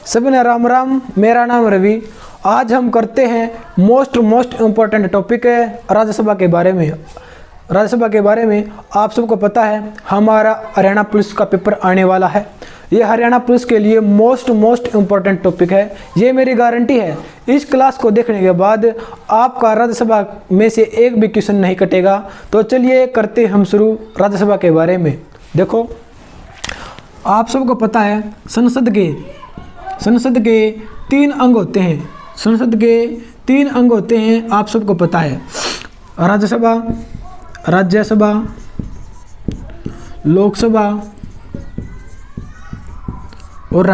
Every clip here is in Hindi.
सबने राम राम। मेरा नाम रवि। आज हम करते हैं मोस्ट इम्पोर्टेंट टॉपिक है राज्यसभा के बारे में। राज्यसभा के बारे में आप सबको पता है हमारा हरियाणा पुलिस का पेपर आने वाला है। ये हरियाणा पुलिस के लिए मोस्ट इम्पोर्टेंट टॉपिक है। ये मेरी गारंटी है, इस क्लास को देखने के बाद आपका राज्यसभा में से एक भी क्वेश्चन नहीं कटेगा। तो चलिए करते हम शुरू राज्यसभा के बारे में। देखो, आप सबको पता है संसद के 3 अंग होते हैं। संसद के 3 अंग होते हैं, आप सबको पता है। राज्यसभा, लोकसभा और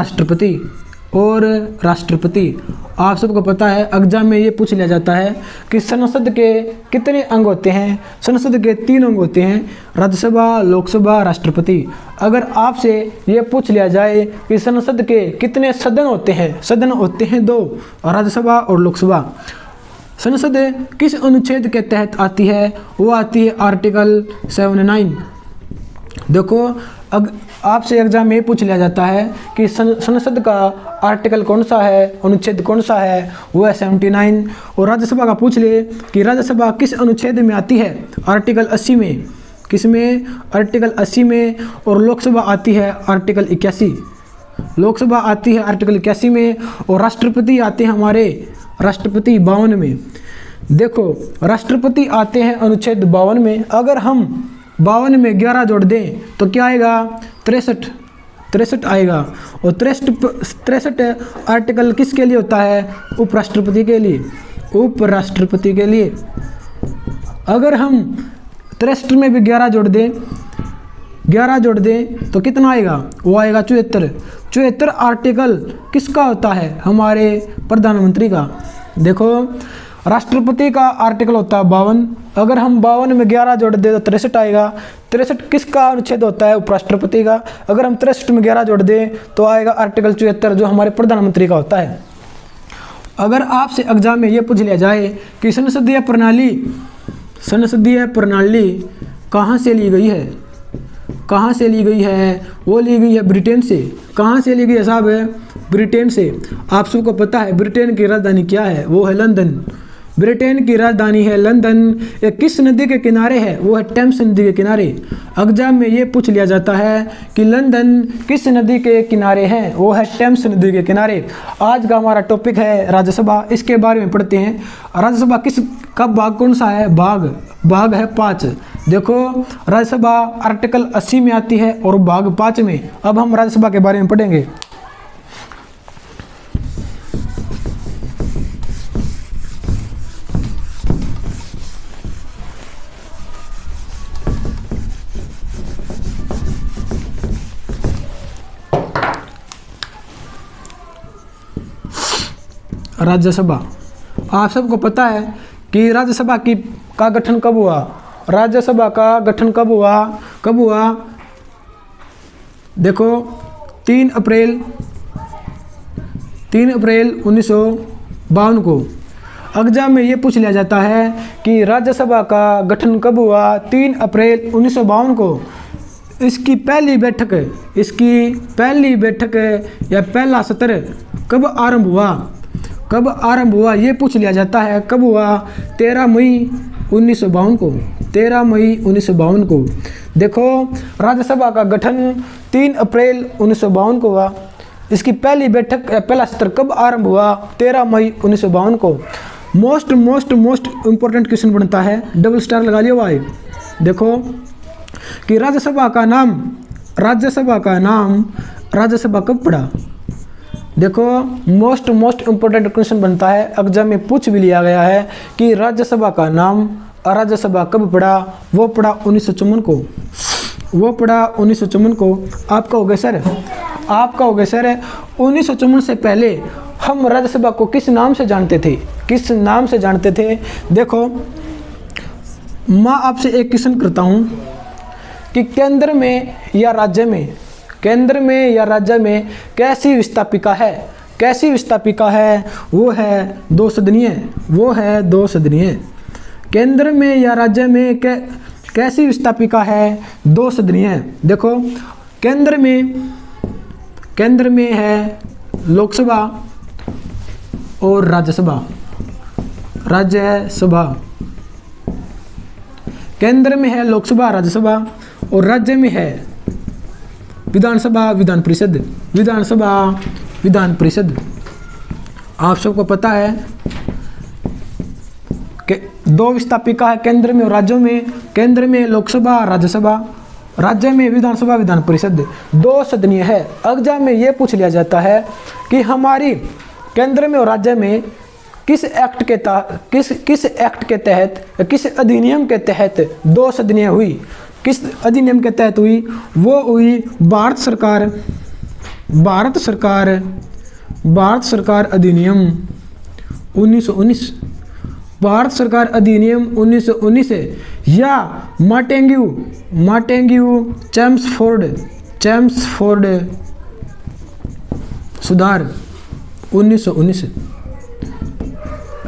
राष्ट्रपति। आप सबको पता है एग्जाम में ये पूछ लिया जाता है कि संसद के कितने अंग होते हैं। संसद के 3 अंग होते हैं, राज्यसभा, लोकसभा, राष्ट्रपति। अगर आपसे ये पूछ लिया जाए कि संसद के कितने सदन होते हैं, सदन होते हैं 2, राज्यसभा और लोकसभा। संसद किस अनुच्छेद के तहत आती है? वो आती है आर्टिकल 79। देखो, आपसे एग्जाम में पूछ लिया जाता है कि संसद का आर्टिकल कौन सा है, अनुच्छेद कौन सा है, वो है 79। और राज्यसभा का पूछ ले कि राज्यसभा किस अनुच्छेद में आती है, आर्टिकल 80 में। किस में? आर्टिकल 80 में। और लोकसभा आती है आर्टिकल 81। लोकसभा आती है आर्टिकल 81 में। और राष्ट्रपति आते हैं हमारे, राष्ट्रपति 52 में। देखो, राष्ट्रपति आते हैं अनुच्छेद 52 में। अगर हम 52 में 11 जोड़ दें तो क्या आएगा? 63 आएगा। और 63 आर्टिकल किसके लिए होता है? उपराष्ट्रपति के लिए, उपराष्ट्रपति के लिए। अगर हम 63 में भी 11 जोड़ दें तो कितना आएगा? वो आएगा 74 आर्टिकल किसका होता है? हमारे प्रधानमंत्री का। देखो, राष्ट्रपति का आर्टिकल होता है 52। अगर हम 52 में 11 जोड़ दें तो 63 आएगा। 63 किसका अनुच्छेद होता है? उपराष्ट्रपति का। अगर हम 63 में 11 जोड़ दें तो आएगा आर्टिकल 74 जो हमारे प्रधानमंत्री का होता है। अगर आपसे एग्जाम में ये पूछ लिया जाए कि संसदीय प्रणाली कहाँ से ली गई है? कहाँ से ली गई है? वो ली गई है ब्रिटेन से। कहाँ से ली गई है साहब? ब्रिटेन से। आप सबको पता है ब्रिटेन की राजधानी क्या है? वो है लंदन। ब्रिटेन की राजधानी है लंदन। ये किस नदी के किनारे है? वो है टेम्स नदी के किनारे। एग्जाम में ये पूछ लिया जाता है कि लंदन किस नदी के किनारे है? वो है टेम्स नदी के किनारे। आज का हमारा टॉपिक है राज्यसभा, इसके बारे में पढ़ते हैं। राज्यसभा का भाग कौन सा है? भाग है 5। देखो, राज्यसभा आर्टिकल 80 में आती है और भाग 5 में। अब हम राज्यसभा के बारे में पढ़ेंगे। राज्यसभा, आप सबको पता है कि राज्यसभा का गठन कब हुआ? राज्यसभा का गठन कब हुआ? देखो, 3 अप्रैल 1952 को। एग्जाम में ये पूछ लिया जाता है कि राज्यसभा का गठन कब हुआ? 3 अप्रैल 1952 को। इसकी पहली बैठक या पहला सत्र कब आरंभ हुआ? ये पूछ लिया जाता है। कब हुआ? 13 मई 1952 को। 13 मई 1952 को। देखो, राज्यसभा का गठन 3 अप्रैल 1952 को हुआ। इसकी पहली बैठक पहला सत्र कब आरंभ हुआ? 13 मई 1952 को। मोस्ट इम्पोर्टेंट क्वेश्चन बनता है, डबल स्टार लगा लियो भाई। देखो कि राज्यसभा का नाम राज्यसभा कब पड़ा? देखो, मोस्ट इम्पोर्टेंट क्वेश्चन बनता है, एग्जाम में पूछ भी लिया गया है कि राज्यसभा का नाम राज्यसभा कब पड़ा? वो पड़ा 1954 को। आपका हो गया सर 1954 से पहले हम राज्यसभा को किस नाम से जानते थे? देखो, मैं आपसे एक क्वेश्चन करता हूँ कि केंद्र में या राज्य में कैसी विस्थापिका है? वो है 2 सदनीय। केंद्र में या राज्य में कैसी विस्थापिका है? 2 सदनीय। देखो, केंद्र में है लोकसभा और राज्यसभा। राज्यसभा केंद्र में है लोकसभा राज्यसभा, और राज्य में है विधानसभा विधान परिषद। विधानसभा विधान परिषद। आप सबको पता है कि दो विस्थापिका है केंद्र में और राज्यों में। केंद्र में लोकसभा राज्यसभा, राज्य में विधानसभा विधान परिषद। दो सदनीय है। एग्जाम में ये पूछ लिया जाता है कि हमारी केंद्र में और राज्य में किस एक्ट के तहत किस अधिनियम के तहत दो सदनीय हुई। किस अधिनियम के तहत हुई? वो हुई भारत सरकार अधिनियम 1919। भारत सरकार अधिनियम 1919 या मार्टेन्यू चैम्सफोर्ड सुधार 1919।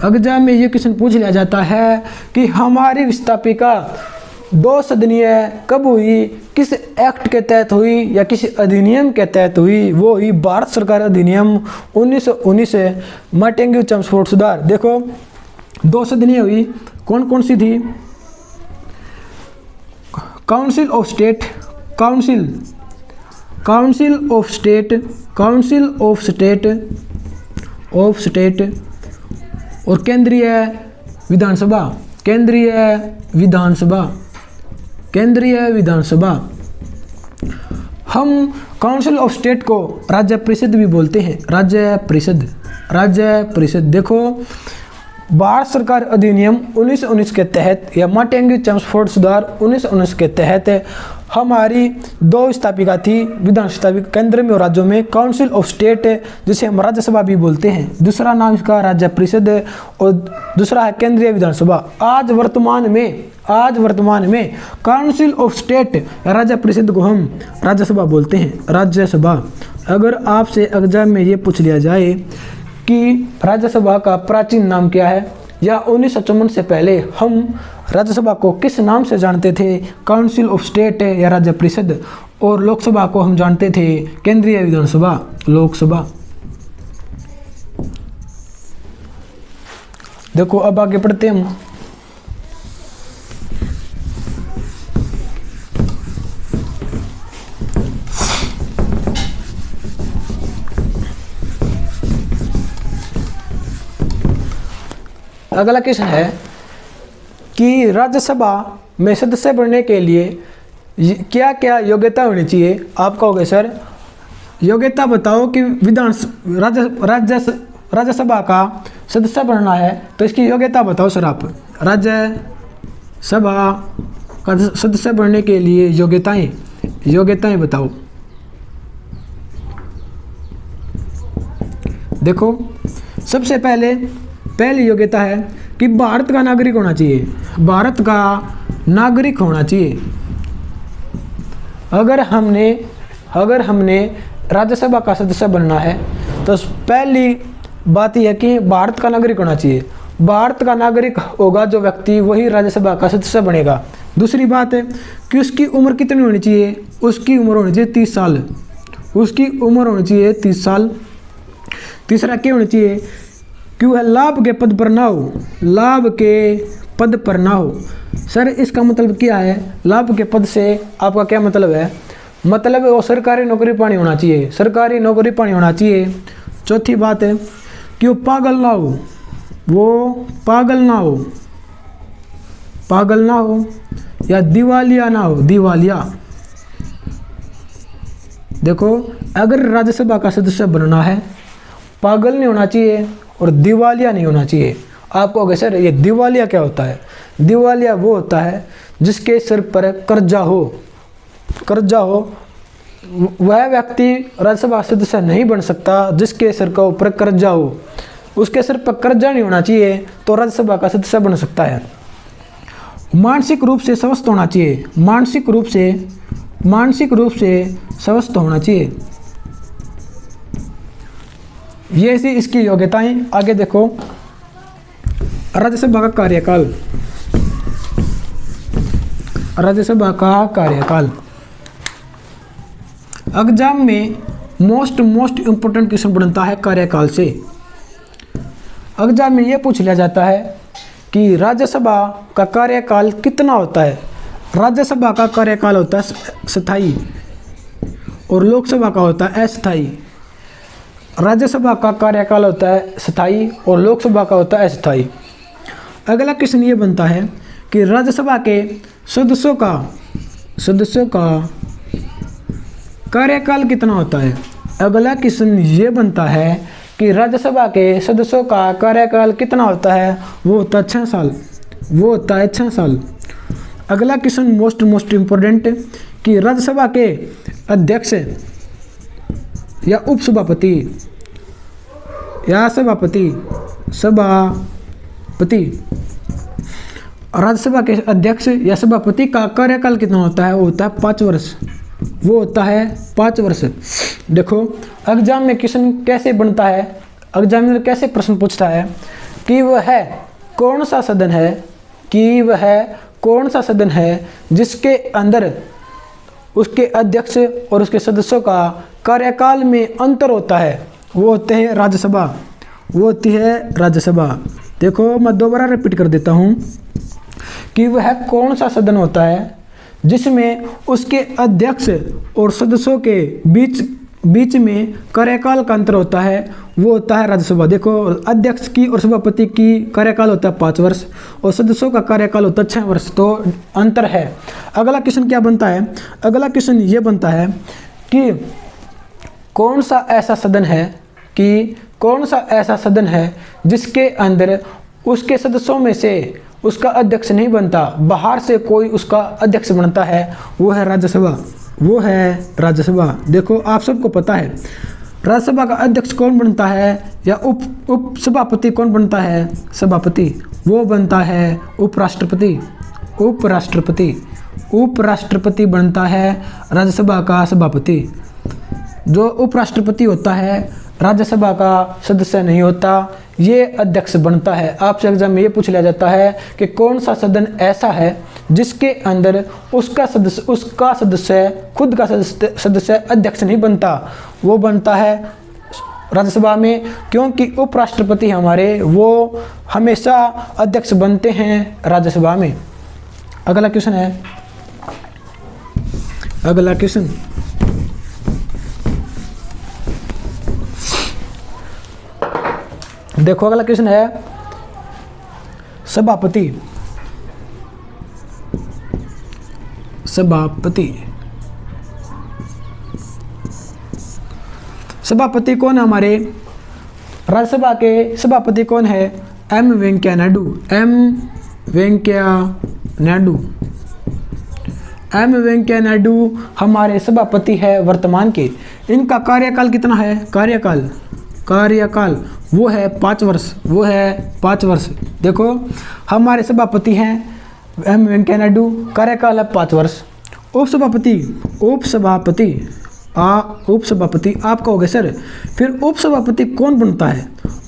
एग्जाम में ये क्वेश्चन पूछ लिया जाता है कि हमारी विस्थापिका दो सदनीय कब हुई, किस एक्ट के तहत हुई या किस अधिनियम के तहत हुई? वो हुई भारत सरकार अधिनियम 1919 मार्टेन्यू चैम्सफोर्ड सुधार। देखो दो सदनीय हुई, कौन कौन सी थी? काउंसिल ऑफ स्टेट और केंद्रीय विधानसभा। हम काउंसिल ऑफ स्टेट को राज्य परिषद भी बोलते हैं। राज्य परिषद। देखो भारत सरकार अधिनियम 1919 के तहत या मार्टेन्यू चैम्सफोर्ड सुधार 1919 के तहत हमारी दो विस्थापिका थी विधानसभा केंद्र में और राज्यों में। काउंसिल ऑफ स्टेट जिसे हम राज्यसभा भी बोलते हैं, दूसरा नाम इसका राज्य परिषद और दूसरा है केंद्रीय विधानसभा। आज वर्तमान में काउंसिल ऑफ स्टेट या राज्य परिषद को हम राज्यसभा बोलते हैं। राज्यसभा। अगर आपसे एग्जाम में ये पूछ लिया जाए कि राज्यसभा का प्राचीन नाम क्या है या 1954 से पहले हम राज्यसभा को किस नाम से जानते थे? काउंसिल ऑफ स्टेट या राज्य परिषद। और लोकसभा को हम जानते थे केंद्रीय विधानसभा, लोकसभा। देखो अब आगे पढ़ते हैं हम। अगला क्वेश्चन है कि राज्यसभा में सदस्य बनने के लिए क्या क्या योग्यता होनी चाहिए? आप कहोगे सर योग्यता बताओ कि राज्यसभा का सदस्य बनना है तो इसकी योग्यता बताओ सर। आप राज्यसभा का सदस्य बनने के लिए योग्यताएं बताओ। देखो सबसे पहली योग्यता है कि भारत का नागरिक होना चाहिए। भारत का नागरिक होना चाहिए। अगर हमने राज्यसभा का सदस्य बनना है तो पहली बात यह है कि भारत का नागरिक होना चाहिए। भारत का नागरिक होगा जो व्यक्ति, वही राज्यसभा का सदस्य बनेगा। दूसरी बात है कि उसकी उम्र कितनी होनी चाहिए? उसकी उम्र होनी चाहिए 30 साल। उसकी उम्र होनी चाहिए 30 साल। तीसरा क्या होना चाहिए कि वह लाभ के पद पर ना हो। लाभ के पद पर ना हो। सर इसका मतलब क्या है? लाभ के पद से आपका क्या मतलब है? मतलब वो सरकारी नौकरी पानी होना चाहिए। सरकारी नौकरी पानी होना चाहिए। चौथी बात है कि वो पागल ना हो। वो पागल ना हो या दिवालिया ना हो। दिवालिया। देखो अगर राज्यसभा का सदस्य बनना है पागल नहीं होना चाहिए और दिवालिया नहीं होना चाहिए। आप कहोगे सर ये दिवालिया क्या होता है? दिवालिया वो होता है जिसके सिर पर कर्जा हो। वह व्यक्ति राज्यसभा सदस्य नहीं बन सकता जिसके सिर के ऊपर कर्जा हो। उसके सिर पर कर्जा नहीं होना चाहिए तो राज्यसभा का सदस्य बन सकता है। मानसिक रूप से स्वस्थ होना चाहिए। मानसिक रूप से स्वस्थ होना चाहिए। ये सी इसकी योग्यताएं। आगे देखो राज्यसभा का कार्यकाल। एग्जाम में मोस्ट इम्पोर्टेंट क्वेश्चन बनता है कार्यकाल से। एग्जाम में ये पूछ लिया जाता है कि राज्यसभा का कार्यकाल कितना होता है। राज्यसभा का कार्यकाल होता है स्थायी और लोकसभा का होता है अस्थायी। राज्यसभा का कार्यकाल होता है स्थायी और लोकसभा का होता है अस्थायी। अगला क्वेश्चन ये बनता है कि राज्यसभा के सदस्यों का कार्यकाल कितना होता है। अगला क्वेश्चन ये बनता है कि राज्यसभा के सदस्यों का कार्यकाल कितना होता है। वो होता है 6 साल। वो होता है 6 साल। अगला क्वेश्चन मोस्ट इम्पोर्टेंट कि राज्यसभा के अध्यक्ष या उपसभापति या सभापति राज्यसभा के अध्यक्ष या सभापति का कार्यकाल कितना होता है। वो होता है 5 वर्ष। वो होता है 5 वर्ष। देखो एग्जाम में क्वेश्चन कैसे बनता है, एग्जामिनर कैसे प्रश्न पूछता है कि वह कौन सा सदन है जिसके अंदर उसके अध्यक्ष और उसके सदस्यों का कार्यकाल में अंतर होता है। वो होते हैं राज्यसभा। वो होती है राज्यसभा। देखो मैं दोबारा रिपीट कर देता हूँ कि वह कौन सा सदन होता है जिसमें उसके अध्यक्ष और सदस्यों के बीच में कार्यकाल का अंतर होता है। वो होता है राज्यसभा। देखो अध्यक्ष की और सभापति की कार्यकाल होता है 5 वर्ष और सदस्यों का कार्यकाल होता है 6 वर्ष। तो अंतर है। अगला क्वेश्चन क्या बनता है। अगला क्वेश्चन ये बनता है कि कौन सा ऐसा सदन है जिसके अंदर उसके सदस्यों में से उसका अध्यक्ष नहीं बनता, बाहर से कोई उसका अध्यक्ष बनता है। वो है राज्यसभा। वो है राज्यसभा। देखो आप सबको पता है राज्यसभा का अध्यक्ष कौन बनता है या उप सभापति कौन बनता है। सभापति। वो बनता है उपराष्ट्रपति। उपराष्ट्रपति बनता है राज्यसभा का सभापति। जो उपराष्ट्रपति होता है राज्यसभा का सदस्य नहीं होता, ये अध्यक्ष बनता है। आपसे एग्जाम में ये पूछ लिया जाता है कि कौन सा सदन ऐसा है जिसके अंदर उसका सदस्य खुद का सदस्य अध्यक्ष नहीं बनता। वो बनता है राज्यसभा में, क्योंकि उपराष्ट्रपति हमारे वो हमेशा अध्यक्ष बनते हैं राज्यसभा में। अगला क्वेश्चन है। अगला क्वेश्चन देखो, अगला क्वेश्चन है सभापति। सभापति कौन है हमारे राज्यसभा के सभापति कौन है। एम वेंकैया नायडू हमारे सभापति है वर्तमान के। इनका कार्यकाल कितना है। कार्यकाल वो है 5 वर्ष। वो है 5 वर्ष। देखो हमारे सभापति हैं एम वेंकैया नायडू, कार्यकाल है 5 वर्ष। उपसभापति आप कहोगे सर फिर उपसभापति कौन बनता है।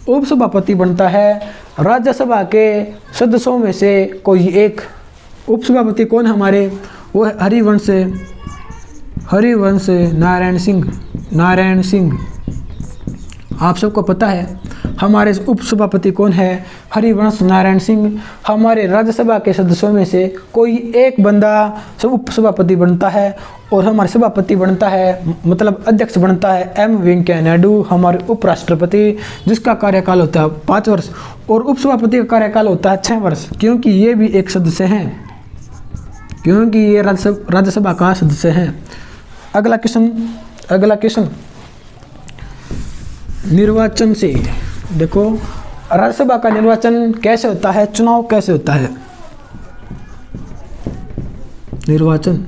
उपसभापति बनता है राज्यसभा के सदस्यों में से कोई एक। उपसभापति कौन हमारे, वो है हरिवंश नारायण सिंह। आप सबको पता है हमारे उपसभापति कौन है, हरिवंश नारायण सिंह। हमारे राज्यसभा के सदस्यों में से कोई एक बंदा उपसभापति बनता है और हमारे सभापति बनता है, मतलब अध्यक्ष बनता है एम वेंकैया नायडू, हमारे उपराष्ट्रपति, जिसका कार्यकाल होता है 5 वर्ष और उपसभापति का कार्यकाल होता है 6 वर्ष, क्योंकि ये भी एक सदस्य हैं, क्योंकि ये राज्यसभा का सदस्य हैं। अगला क्वेश्चन निर्वाचन से। देखो राज्यसभा का निर्वाचन कैसे होता है, चुनाव कैसे होता है। निर्वाचन,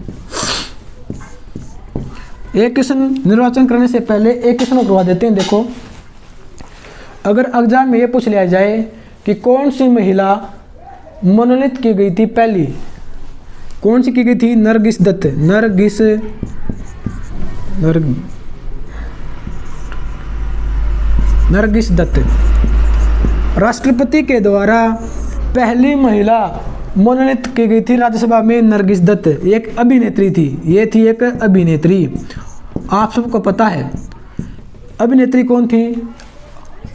एक क्वेश्चन निर्वाचन करने से पहले एक क्वेश्चन करवा देते हैं। देखो अगर एग्जाम में ये पूछ लिया जाए कि कौन सी महिला मनोनीत की गई थी पहली, कौन सी की गई थी। नरगिस दत्त। राष्ट्रपति के द्वारा पहली महिला मनोनीत की गई थी राज्यसभा में नरगिस दत्त। एक अभिनेत्री थी, ये थी एक अभिनेत्री। आप सबको पता है अभिनेत्री कौन थी?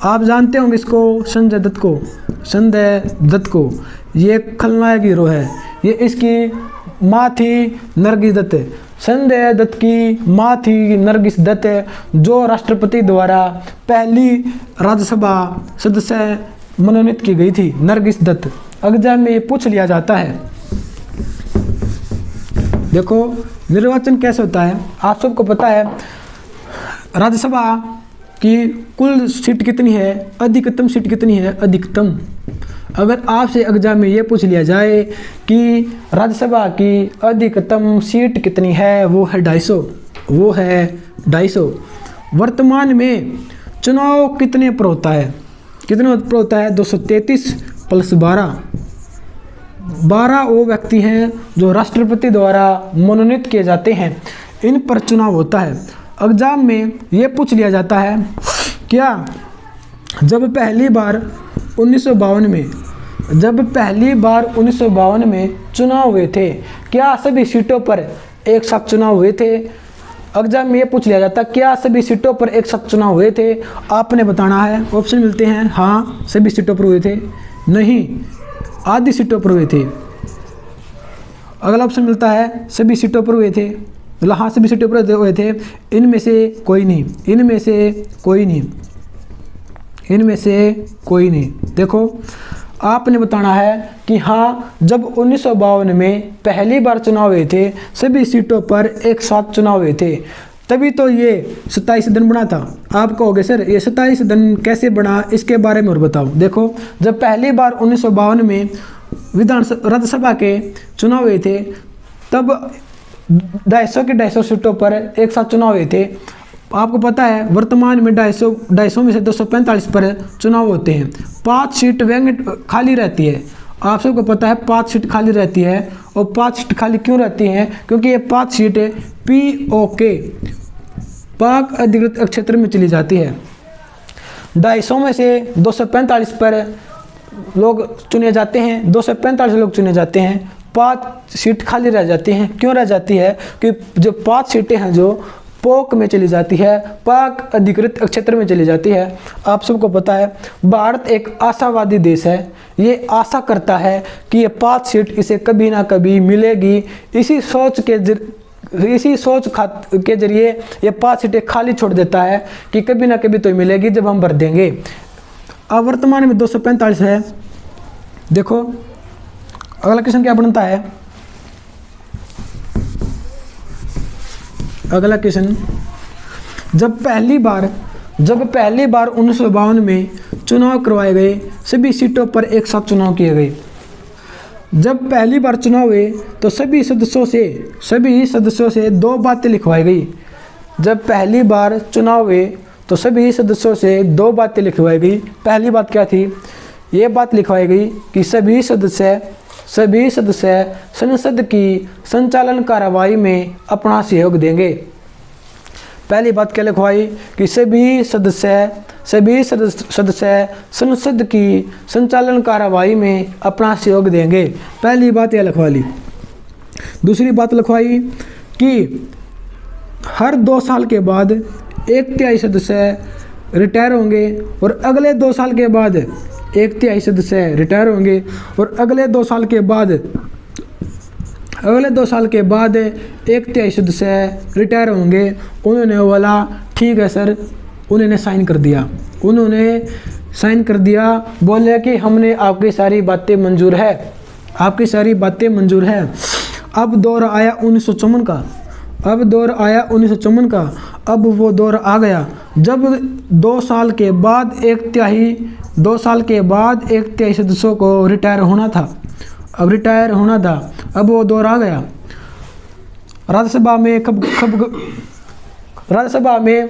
आप जानते होंगे इसको, संजय दत्त को। संजय दत्त को, ये खलनायक हीरो है। ये इसकी माँ थी नरगिस दत्त। संजय दत्त की माँ थी नरगिस दत्त, जो राष्ट्रपति द्वारा पहली राज्यसभा सदस्य मनोनीत की गई थी, नरगिस दत्त। एग्जाम में ये पूछ लिया जाता है। देखो निर्वाचन कैसे होता है, आप सबको पता है। राज्यसभा की कुल सीट कितनी है? अधिकतम सीट कितनी है? अधिकतम। अगर आपसे एग्जाम में ये पूछ लिया जाए कि राज्यसभा की अधिकतम सीट कितनी है, वो है 250। वो है 250। वर्तमान में चुनाव कितने पर होता है? कितने पर होता है? 233 + 12। 12 वो व्यक्ति हैं जो राष्ट्रपति द्वारा मनोनीत किए जाते हैं, इन पर चुनाव होता है। एग्जाम में ये पूछ लिया जाता है, क्या जब पहली बार 1952 में चुनाव हुए थे, क्या सभी सीटों पर एक साथ चुनाव हुए थे? एग्जाम में ये पूछ लिया जाता है, क्या सभी सीटों पर एक साथ चुनाव हुए थे? आपने बताना है। ऑप्शन मिलते हैं, हाँ सभी सीटों पर हुए थे, नहीं आधी सीटों पर हुए थे। अगला ऑप्शन मिलता है, सभी सीटों पर हुए थे, मतलब हाँ सभी सीटों पर हुए थे, इनमें से कोई नहीं, इनमें से कोई नहीं, इनमें से कोई नहीं। देखो आपने बताना है कि हाँ जब 1952 में पहली बार चुनाव हुए थे, सभी सीटों पर एक साथ चुनाव हुए थे, तभी तो ये 27 दिन बना था। आप कहोगे सर ये 27 दिन कैसे बना, इसके बारे में और बताओ। देखो जब पहली बार 1952 में राज्यसभा के चुनाव हुए थे, तब 250 सीटों पर एक साथ चुनाव हुए थे। आपको पता है वर्तमान में 250 में से 245 पर चुनाव होते हैं। 5 सीट वैकेंट खाली रहती है। आप सबको पता है 5 सीट खाली रहती है। और 5 सीट खाली क्यों रहती हैं? क्योंकि ये 5 सीटें POK, पाक अधिकृत क्षेत्र में चली जाती है। 250 में से 245 पर लोग चुने जाते हैं, 245 लोग चुने जाते हैं, 5 सीट खाली रह जाती हैं। क्यों रह जाती है? कि जो 5 सीटें हैं जो पोक में चली जाती है, पाक अधिकृत क्षेत्र में चली जाती है। आप सबको पता है भारत एक आशावादी देश है। ये आशा करता है कि ये 5 सीट इसे कभी ना कभी मिलेगी। इसी सोच के जरिए ये 5 सीटें खाली छोड़ देता है कि कभी ना कभी तो मिलेगी जब हम भर देंगे। अब वर्तमान में 245 है। देखो अगला क्वेश्चन क्या बनता है? अगला क्वेश्चन, जब पहली बार 1952 में चुनाव करवाए गए, सभी सीटों पर एक साथ चुनाव किए गए। जब पहली बार चुनाव हुए तो सभी सदस्यों से 2 बातें लिखवाई गई। जब पहली बार चुनाव हुए तो सभी सदस्यों से 2 बातें लिखवाई गई। पहली बात क्या थी? ये बात लिखवाई गई कि सभी सदस्य संसद की संचालन कार्रवाई में अपना सहयोग देंगे। पहली बात क्या लिखवाई? कि सभी सदस्य संसद की संचालन कार्रवाई में अपना सहयोग देंगे। पहली बात यह लिखवा ली। दूसरी बात लिखवाई कि हर 2 साल के बाद 1/3 सदस्य रिटायर होंगे और अगले 2 साल के बाद 1/3 सदस्य रिटायर होंगे और अगले 2 साल के बाद 1/3 सदस्य रिटायर होंगे। उन्होंने बोला ठीक है सर, उन्होंने साइन कर दिया। बोले कि हमने आपकी सारी बातें मंजूर है, अब दौर आया 1954 का। अब वो दौर आ गया जब 2 साल के बाद 1/3 सदस्यों को रिटायर होना था। अब वो दौर आ गया। राज्यसभा में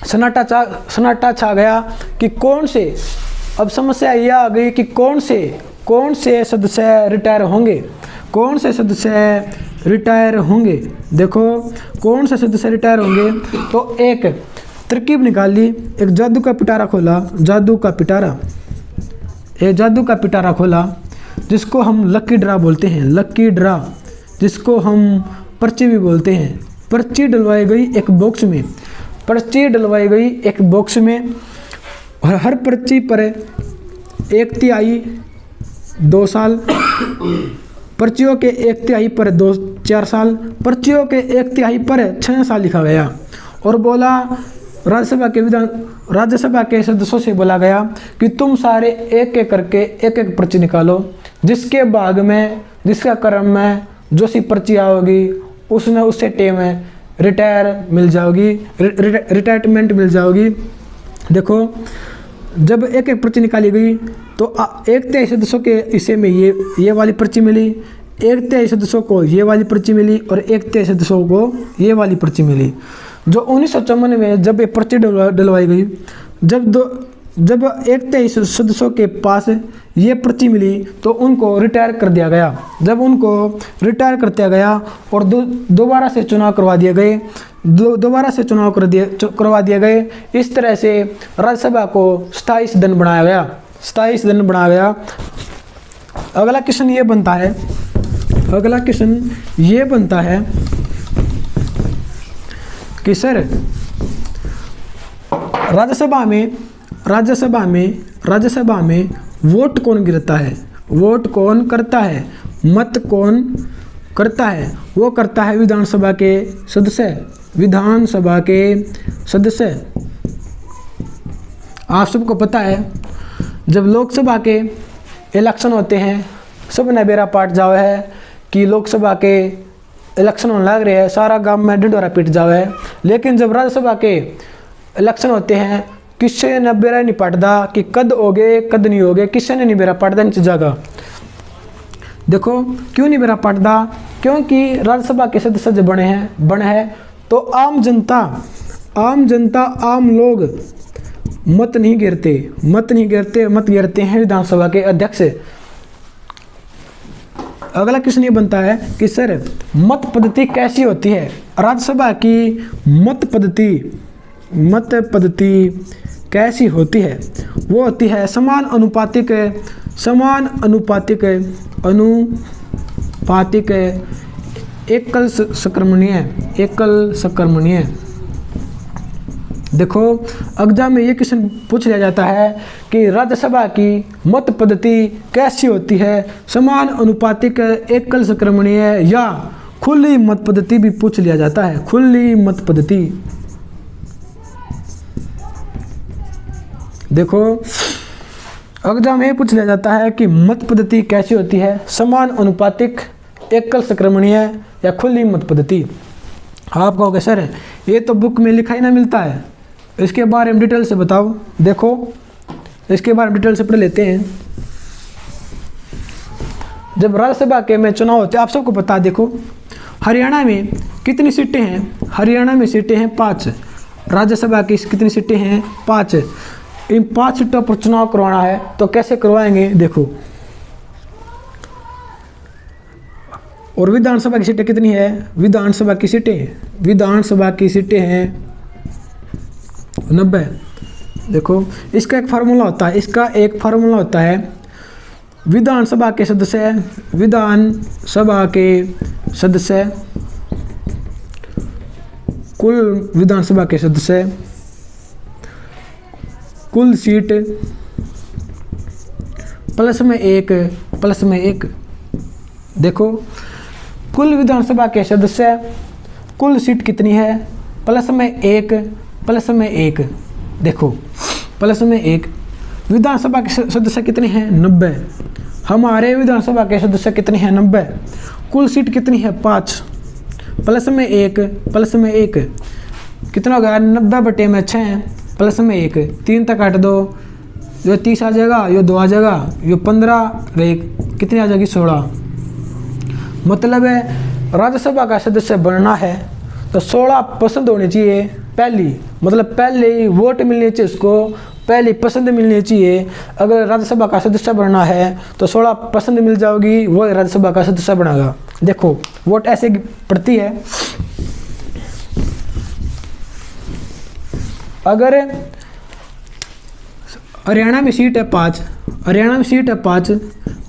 सन्नाटा छा गया कि कौन से, अब समस्या यह आ गई कि कौन से सदस्य रिटायर होंगे। देखो कौन से सदस्य रिटायर होंगे, तो एक तरकीब निकाली, एक जादू का पिटारा खोला जिसको हम लकी ड्रा बोलते हैं, जिसको हम पर्ची भी बोलते हैं। पर्ची डलवाई गई एक बॉक्स में। पर्ची डलवाई गई एक बॉक्स में और हर पर्ची पर 1/3 2 साल, पर्चियों के 1/3 पर 4 साल, पर्चियों के 1/3 पर 6 साल लिखा गया और बोला राज्यसभा के सदस्यों से बोला गया कि तुम सारे एक एक करके एक एक पर्ची निकालो, जिसके भाग में जिसका क्रम में जो सी पर्ची आओगी उसने उससे टेम में रिटायरमेंट मिल जाओगी। देखो जब एक एक पर्ची निकाली गई तो 1/3 सदस्यों के हिस्से में ये वाली पर्ची मिली, 1/3 सदस्यों को ये वाली पर्ची मिली और 1/3 सदस्यों को ये वाली पर्ची मिली। जो 1954 में जब ये पर्ची डलवाई गई, जब 1/3 सदस्यों के पास ये पर्ची मिली तो उनको रिटायर कर दिया गया। जब उनको रिटायर कर दिया गया और दोबारा से चुनाव करवा दिए गए, करवा दिए गए, इस तरह से राज्यसभा को 27 सदन बनाया गया। अगला क्वेश्चन ये बनता है कि सर राज्यसभा में वोट कौन गिरता है, वोट कौन करता है, मत कौन करता है? वो करता है विधानसभा के सदस्य। आप सबको पता है जब लोकसभा के इलेक्शन होते हैं सब नबेरा पाट जाओ है कि लोकसभा के इलेक्शन होने लग रहे हैं, सारा गांव में ढिंडोरा पीट जाओ है। लेकिन जब राज्यसभा के इलेक्शन होते हैं किससे ने बेरा नहीं पड़ता कि कद हो गए कद नहीं हो गए, किससे ने नहीं बेरा पड़ता नीचे जागा। देखो क्यों नहीं बेरा पड़ता? क्योंकि राज्यसभा के सदस्य जो बने हैं तो आम जनता आम लोग मत नहीं गिरते, मत गिरते हैं विधानसभा के अध्यक्ष। अगला क्वेश्चन ये बनता है कि सर मत पद्धति कैसी होती है? राज्यसभा की मत पद्धति कैसी होती है? वो होती है समान अनुपातिक एकल संक्रमणीय। देखो एग्जाम में ये क्वेश्चन पूछ लिया जाता है कि राज्यसभा की मत पद्धति कैसी होती है, समान अनुपातिक एकल संक्रमणीय या खुली मत पद्धति भी पूछ लिया जाता है। खुली मत पद्धति देखो एग्जाम में पूछ लिया जाता है कि मत पद्धति कैसी होती है, समान अनुपातिक एकल संक्रमणीय या खुली मत पद्धति। आप कहोगे सर ये तो बुक में लिखा ही ना मिलता है, इसके बारे में डिटेल से बताओ। देखो इसके बारे में डिटेल से पढ़ लेते हैं। जब राज्यसभा के में चुनाव होते हैं आप सबको पता है। देखो हरियाणा में कितनी सीटें हैं? हरियाणा में सीटें हैं 5। राज्यसभा की कितनी सीटें हैं? 5। इन 5 सीटों पर चुनाव करवाना है तो कैसे करवाएंगे? देखो और विधानसभा की सीटें कितनी है? विधानसभा की सीटें हैं 90। देखो इसका एक फार्मूला होता है, विधानसभा के सदस्य कुल विधानसभा के सदस्य कुल सीट प्लस में एक। देखो कुल विधानसभा के सदस्य कुल सीट कितनी है? प्लस में एक। देखो प्लस में 1। विधानसभा के सदस्य कितने हैं? 90। हमारे विधानसभा के सदस्य कितने हैं? 90। कुल सीट कितनी है? 5 प्लस में 1 कितना हो गया? 90/6 प्लस में 1 3 तक काट दो, यो 30 आ जाएगा, यो 2 आ जाएगा, यो 15 कितनी आ जाएगी? 16। मतलब है राज्यसभा का सदस्य बनना है तो 16 पसंद होनी चाहिए पहली, मतलब पहले वोट मिलनी चाहिए उसको, पहली पसंद मिलनी चाहिए। अगर राज्यसभा का सदस्य बनना है तो 16 पसंद मिल जाओगी, वो राज्यसभा का सदस्य बनेगा। देखो वोट ऐसे पड़ती है। अगर हरियाणा में सीट है 5,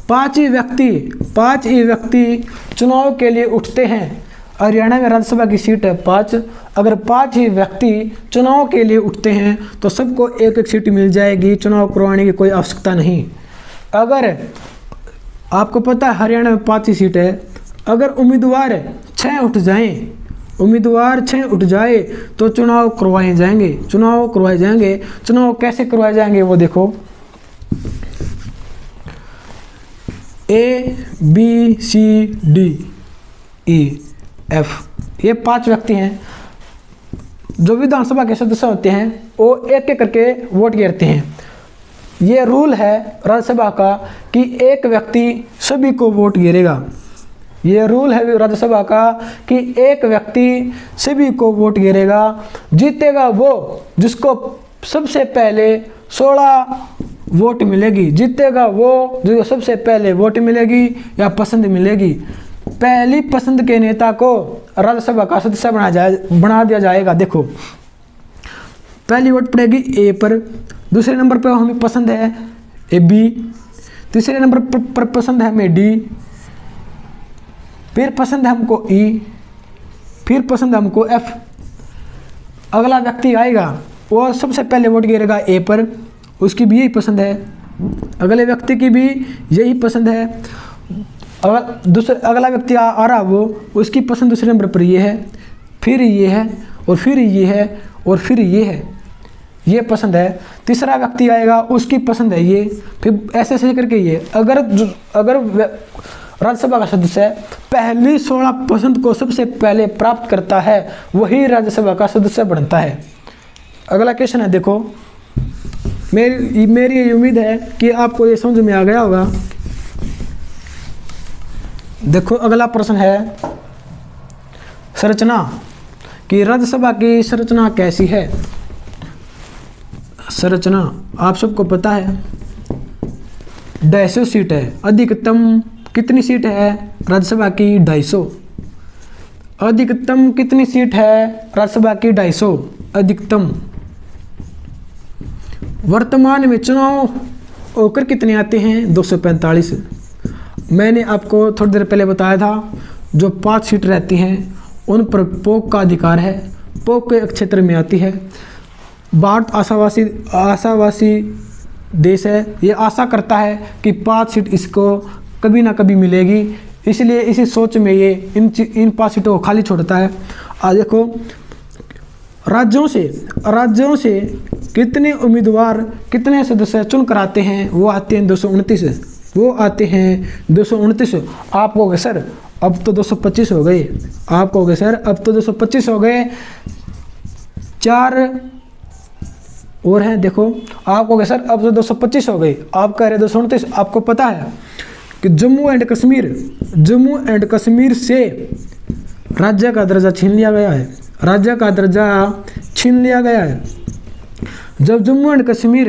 5 ही व्यक्ति चुनाव के लिए उठते हैं। हरियाणा में राज्यसभा की सीट है 5। अगर 5 ही व्यक्ति चुनाव के लिए उठते हैं तो सबको एक एक सीट मिल जाएगी, चुनाव करवाने की कोई आवश्यकता नहीं। अगर आपको पता है हरियाणा में 5 ही सीट है, अगर उम्मीदवार 6 उठ जाए तो चुनाव करवाए जाएंगे। चुनाव कैसे करवाए जाएंगे वो देखो, ABCDEF ये 5 व्यक्ति हैं। जो विधानसभा के सदस्य होते हैं वो एक एक करके वोट गिरते हैं। ये रूल है राज्यसभा का कि एक व्यक्ति सभी को वोट गिरेगा। ये रूल है राज्यसभा का कि एक व्यक्ति सभी को वोट गिरेगा। जीतेगा वो जिसको सबसे पहले 16 वोट मिलेगी, जीतेगा वो जो सबसे पहले वोट मिलेगी या पसंद मिलेगी। पहली पसंद के नेता को राज्यसभा का सदस्य बना दिया जाएगा। देखो पहली वोट पड़ेगी ए पर, दूसरे नंबर पर हमें पसंद है AB, तीसरे नंबर पर पसंद है हमें D, फिर पसंद है हमको E, फिर पसंद है हमको F। अगला व्यक्ति आएगा वो सबसे पहले वोट गिरेगा A पर, उसकी भी यही पसंद है, अगले व्यक्ति की भी यही पसंद है। अगला व्यक्ति आ रहा वो उसकी पसंद दूसरे नंबर पर ये है, फिर ये है और फिर ये है और फिर ये है, ये पसंद है। तीसरा व्यक्ति आएगा उसकी पसंद है ये, फिर ऐसे ऐसे करके ये। अगर राज्यसभा का सदस्य पहली 16 पसंद को सबसे पहले प्राप्त करता है वही राज्यसभा का सदस्य बनता है। अगला क्वेश्चन है देखो, मेरी ये उम्मीद है कि आपको ये समझ में आ गया होगा। देखो अगला प्रश्न है संरचना, कि राज्यसभा की संरचना कैसी है। संरचना आप सबको पता है 250 सीट है। अधिकतम कितनी सीट है राज्यसभा की 250। अधिकतम कितनी सीट है राज्यसभा की 250 अधिकतम। वर्तमान में चुनाव होकर कितने आते हैं 245। मैंने आपको थोड़ी देर पहले बताया था जो 5 सीट रहती हैं उन पर पोक का अधिकार है, पोक के क्षेत्र में आती है। भारत आशावासी देश है, ये आशा करता है कि 5 सीट इसको कभी ना कभी मिलेगी, इसलिए इसी सोच में ये इन 5 सीटों को खाली छोड़ता है। आज देखो राज्यों से कितने उम्मीदवार कितने सदस्य चुन कर आते हैं, वो आते हैं 229। आप कहोगे सर अब तो 225 हो गए, आप कहोगे सर अब तो 225 हो गए, 4 और हैं। देखो आप कहोगे सर अब तो 225 हो गए, आप कह रहे 229। आपको पता है कि जम्मू एंड कश्मीर से राज्य का दर्जा छीन लिया गया है। जब जम्मू एंड कश्मीर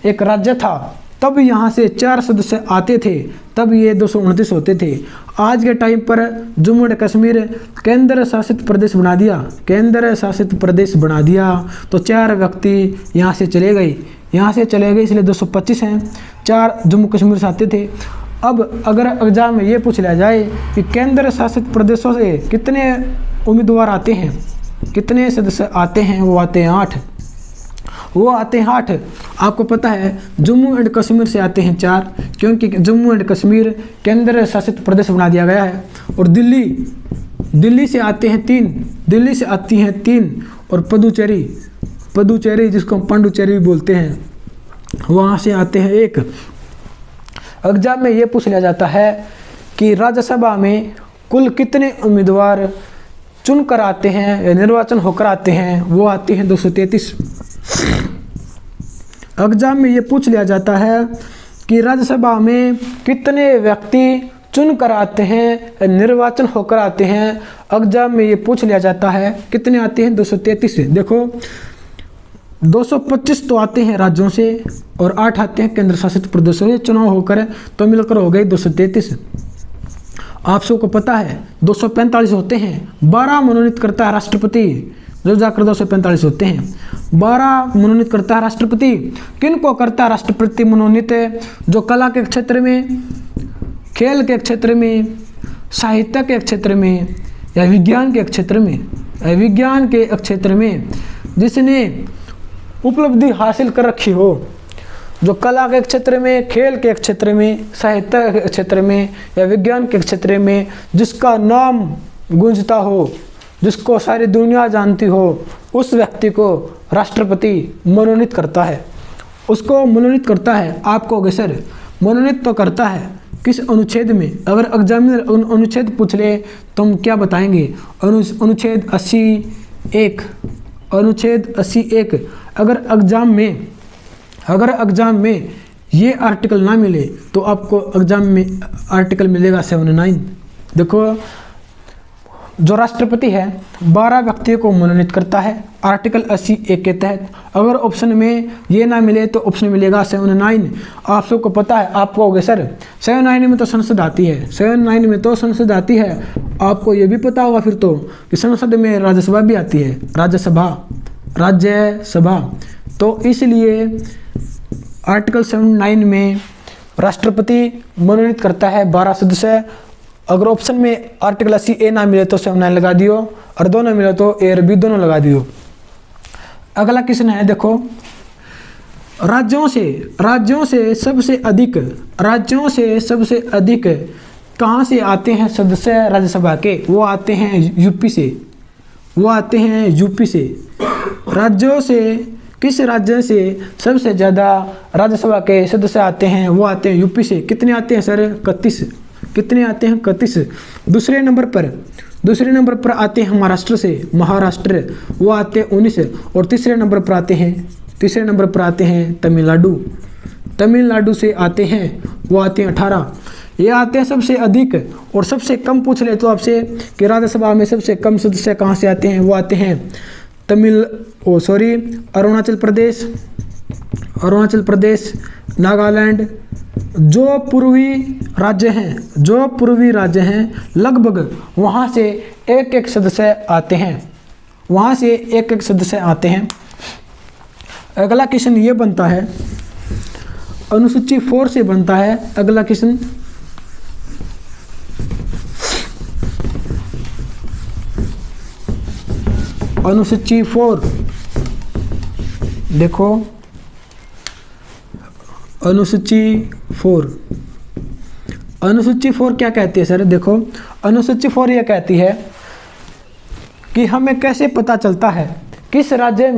एक राज्य था तब यहाँ से 4 सदस्य आते थे, तब ये 229 होते थे। आज के टाइम पर जम्मू एंड कश्मीर केंद्र शासित प्रदेश बना दिया तो 4 व्यक्ति यहाँ से चले गए, इसलिए 225 हैं। 4 जम्मू कश्मीर से आते थे। अब अगर एग्जाम में ये पूछ लिया जाए कि केंद्र शासित प्रदेशों से कितने उम्मीदवार आते हैं, कितने सदस्य आते हैं, वो आते हैं 8। आपको पता है जम्मू एंड कश्मीर से आते हैं 4, क्योंकि जम्मू एंड कश्मीर केंद्र शासित प्रदेश बना दिया गया है। और दिल्ली से आती हैं 3 और पुदुचेरी जिसको हम पांडुचेरी भी बोलते हैं, वहाँ से आते हैं 1। एग्जाम में ये पूछ लिया जाता है कि राज्यसभा में कुल कितने उम्मीदवार चुन कर आते हैं या निर्वाचन होकर आते हैं, वो आते हैं 233। एग्जाम में ये पूछ लिया जाता है कि राज्यसभा में कितने व्यक्ति चुन कर आते हैं निर्वाचन होकर आते हैं। एग्जाम में ये पूछ लिया जाता है कितने आते हैं 233। देखो 225 तो आते हैं राज्यों से और 8 आते हैं केंद्र शासित प्रदेशों से चुनाव होकर, तो मिलकर हो गए 233। आप सबको पता है 245 होते हैं, 12 मनोनीत करता है राष्ट्रपति, जो जाकर 245 होते हैं। 12 मनोनीत करता है राष्ट्रपति। किन को करता है राष्ट्रपति मनोनीत? जो कला के क्षेत्र में, खेल के क्षेत्र में, साहित्य के क्षेत्र में या विज्ञान के क्षेत्र में, विज्ञान के क्षेत्र में जिसने उपलब्धि हासिल कर रखी हो, जो कला के क्षेत्र में, खेल के क्षेत्र में, साहित्य के क्षेत्र में या विज्ञान के क्षेत्र में जिसका नाम गूंजता हो, जिसको सारी दुनिया जानती हो, उस व्यक्ति को राष्ट्रपति मनोनीत करता है। उसको मनोनीत करता है। आप कहोगे सर मनोनीत तो करता है किस अनुच्छेद में? अगर एग्जामिनर अनुच्छेद पूछ ले तो हम क्या बताएंगे? अनुच्छेद 81, अनुच्छेद 81। अगर एग्जाम में ये आर्टिकल ना मिले तो आपको एग्जाम में आर्टिकल मिलेगा 79। देखो, जो राष्ट्रपति है 12 व्यक्तियों को मनोनीत करता है आर्टिकल 81 के तहत। अगर ऑप्शन में ये ना मिले तो ऑप्शन मिलेगा 79। आप सबको पता है। आप कहोगे सर 79 में तो संसद आती है, 79 में तो संसद आती है। आपको ये भी पता होगा फिर तो कि संसद में राज्यसभा भी आती है, राज्यसभा। तो इसलिए आर्टिकल 79 में राष्ट्रपति मनोनीत करता है 12 सदस्य। अगर ऑप्शन में आर्टिकल 80A ना मिले तो 79 लगा दियो, और दोनों मिले तो A और B दोनों लगा दियो। अगला क्वेश्चन है, देखो, राज्यों से सबसे अधिक कहाँ से आते हैं सदस्य राज्यसभा के? वो आते हैं यूपी से। राज्यों से किस राज्य से सबसे ज़्यादा राज्यसभा के सदस्य आते हैं? वो आते हैं यूपी से। कितने आते हैं सर? 31। कितने आते हैं? 31। दूसरे नंबर पर आते हैं महाराष्ट्र, वो आते हैं 19। और तीसरे नंबर पर आते हैं तमिलनाडु से आते हैं, वो आते हैं 18। ये आते हैं सबसे अधिक। और सबसे कम पूछ ले तो आपसे कि राज्यसभा में सबसे कम सदस्य कहाँ से आते हैं? वो आते हैं अरुणाचल प्रदेश, नागालैंड। जो पूर्वी राज्य हैं लगभग वहाँ से एक सदस्य आते हैं। अगला क्वेश्चन ये बनता है, अनुसूची 4 से बनता है अगला क्वेश्चन। अनुसूची 4, देखो, अनुसूची 4 क्या कहती है सर? देखो, अनुसूची 4 यह कहती है कि हमें कैसे पता चलता है किस राज्य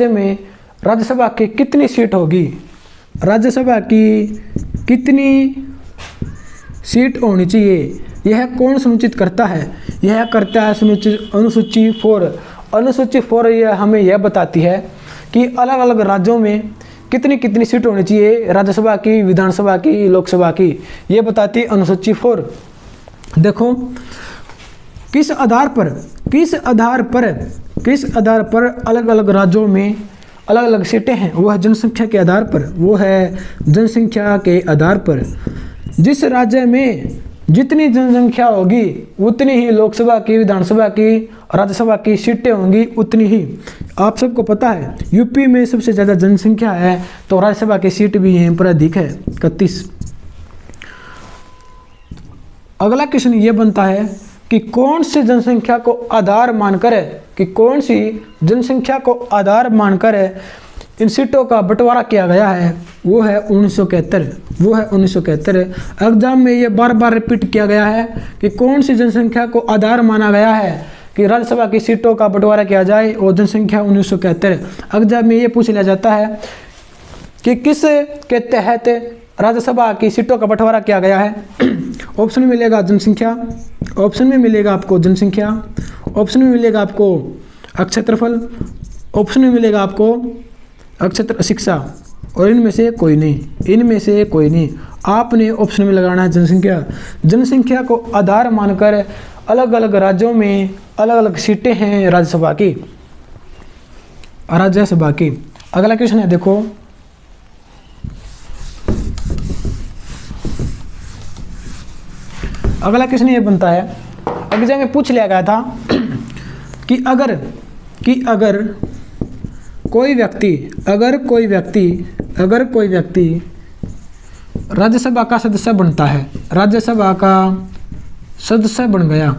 में राज्यसभा की कितनी सीट होगी, राज्यसभा की कितनी सीट होनी चाहिए, यह कौन सुनिश्चित करता है? यह करता है सुनिश्चित अनुसूची 4। अनुसूची 4 यह हमें यह बताती है कि अलग अलग राज्यों में कितनी सीट होनी चाहिए, राज्यसभा की, विधानसभा की, लोकसभा की। ये बताती है अनुसूची 4। देखो, किस आधार पर अलग अलग राज्यों में अलग अलग सीटें हैं? वो है जनसंख्या के आधार पर। जिस राज्य में जितनी जनसंख्या होगी उतनी ही लोकसभा की, विधानसभा की, राज्यसभा की सीटें होंगी उतनी ही। आप सबको पता है यूपी में सबसे ज़्यादा जनसंख्या है तो राज्यसभा की सीट भी यहीं पर अधिक है, 31। अगला क्वेश्चन ये बनता है कि कौन सी जनसंख्या को आधार मानकर इन सीटों का बंटवारा किया गया है? वो है 1971। एग्जाम में ये बार बार रिपीट किया गया है कि कौन सी जनसंख्या को आधार माना गया है कि राज्यसभा की सीटों का बंटवारा किया जाए, और जनसंख्या 1971। एग्जाम में ये पूछ लिया जाता है कि किस के तहत राज्यसभा की सीटों का बंटवारा किया गया है। ऑप्शन में मिलेगा जनसंख्या, ऑप्शन में मिलेगा आपको जनसंख्या, ऑप्शन में मिलेगा आपको क्षेत्रफल, ऑप्शन में मिलेगा आपको शिक्षा, और इनमें से कोई नहीं। आपने ऑप्शन में लगाना है जनसंख्या। जनसंख्या को आधार मानकर अलग अलग राज्यों में अलग अलग सीटें हैं राज्यसभा की। अगला क्वेश्चन है, देखो, अगला क्वेश्चन ये बनता है, एग्जाम में पूछ लिया गया था कि अगर कोई व्यक्ति राज्यसभा का सदस्य बनता है, राज्यसभा का सदस्य बन गया,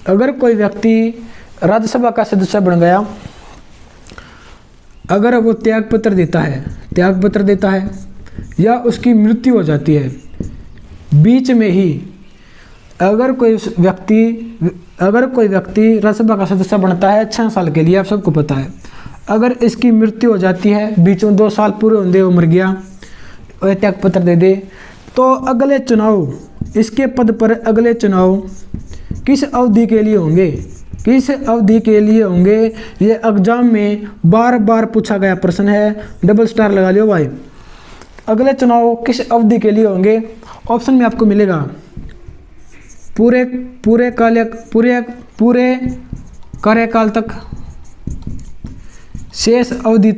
अगर कोई व्यक्ति राज्यसभा का सदस्य बन गया, अगर वो त्यागपत्र देता है या उसकी मृत्यु हो जाती है बीच में ही, अगर कोई व्यक्ति राज्यसभा का सदस्य बनता है 6 साल के लिए, आप सबको पता है, अगर इसकी मृत्यु हो जाती है बीच में 2 साल पूरे होंगे वो मर गया और त्यागपत्र दे दे, तो अगले चुनाव, इसके पद पर अगले चुनाव किस अवधि के लिए होंगे, ये एग्जाम में बार बार पूछा गया प्रश्न है, डबल स्टार लगा लियो भाई। अगले चुनाव किस अवधि के लिए होंगे? ऑप्शन में आपको मिलेगा पूरे कार्यकाल तक, शेष अवधि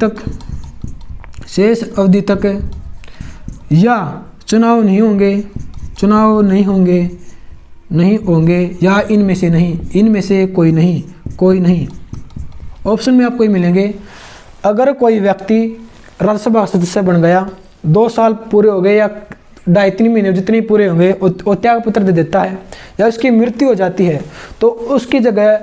तक, या चुनाव नहीं होंगे, या इनमें से कोई नहीं। ऑप्शन में आपको ही मिलेंगे। अगर कोई व्यक्ति राज्यसभा सदस्य बन गया, 2 साल पूरे हो गए या 2.5-3 महीने जितने पूरे होंगे वो त्यागपत्र दे देता है, या उसकी मृत्यु हो जाती है, तो उसकी जगह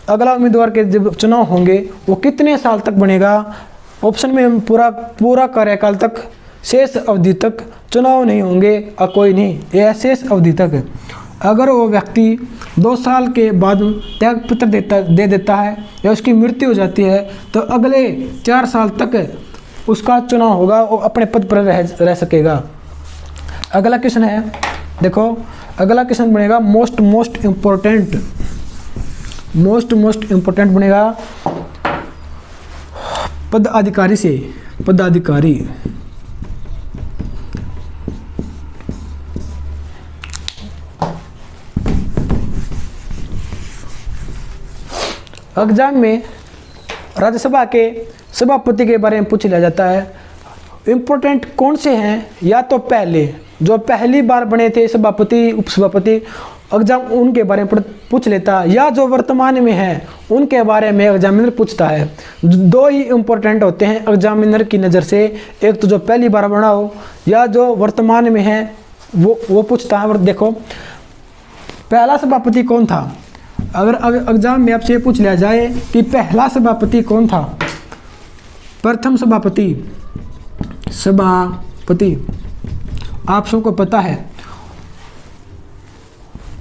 अगला उम्मीदवार के जब चुनाव होंगे वो कितने साल तक बनेगा? ऑप्शन में पूरा कार्यकाल तक, शेष अवधि तक, चुनाव नहीं होंगे और कोई नहीं, यह शेष अवधि तक। अगर वो व्यक्ति 2 साल के बाद त्यागपत्र दे देता है या उसकी मृत्यु हो जाती है, तो अगले 4 साल तक उसका चुनाव होगा, वो अपने पद पर रह सकेगा। अगला क्वेश्चन है, देखो अगला क्वेश्चन बनेगा मोस्ट इम्पोर्टेंट बनेगा पदाधिकारी। एग्जाम में राज्यसभा के सभापति के बारे में पूछ लिया जाता है। इम्पोर्टेंट कौन से हैं? या तो पहले जो पहली बार बने थे सभापति, उपसभापति, एग्जाम उनके बारे में पूछ लेता है, या जो वर्तमान में है उनके बारे में एग्जामिनर पूछता है। 2 ही इम्पोर्टेंट होते हैं एग्जामिनर की नज़र से, एक तो जो पहली बार बना हो या जो वर्तमान में है वो पूछता है। और देखो पहला सभापति कौन था? अगर एग्जाम में आपसे पूछ लिया जाए कि पहला सभापति कौन था, प्रथम सभापति आप सबको पता है,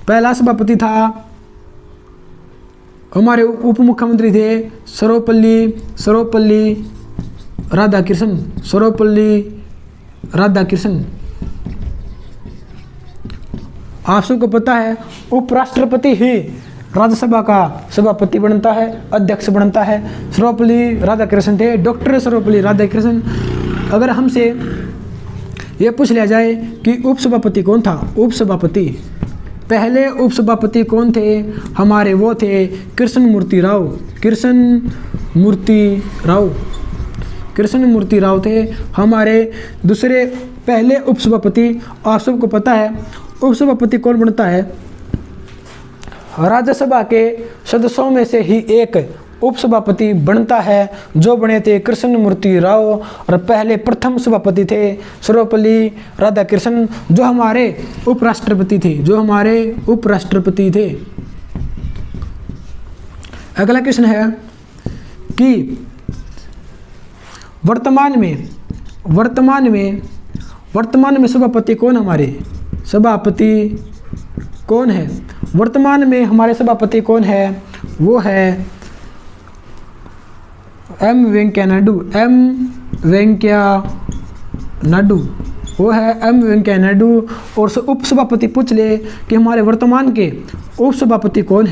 पहला सभापति था हमारे उप मुख्यमंत्री थे सर्वपल्ली राधाकृष्णन। आप सबको पता है उपराष्ट्रपति ही राज्यसभा का सभापति बनता है, अध्यक्ष बनता है। सर्वपल्ली राधाकृष्णन थे, डॉक्टर सर्वपल्ली राधाकृष्णन। अगर हमसे ये पूछ लिया जाए कि उपसभापति कौन था, पहले उपसभापति कौन थे हमारे? वो थे कृष्णमूर्ति राव थे हमारे दूसरे पहले उपसभापति। आप सबको पता है उपसभापति कौन बनता है? राज्यसभा के सदस्यों में से ही एक उपसभापति बनता है, जो बने थे कृष्णमूर्ति राव, और पहले प्रथम सभापति थे सर्वपल्ली राधाकृष्णन, जो हमारे उपराष्ट्रपति थे। अगला क्वेश्चन है कि वर्तमान में सभापति कौन है? वर्तमान में हमारे सभापति कौन है? वो है एम वेंकैया नायडू। और उपसभापति पूछ ले कि हमारे वर्तमान के उपसभापति कौन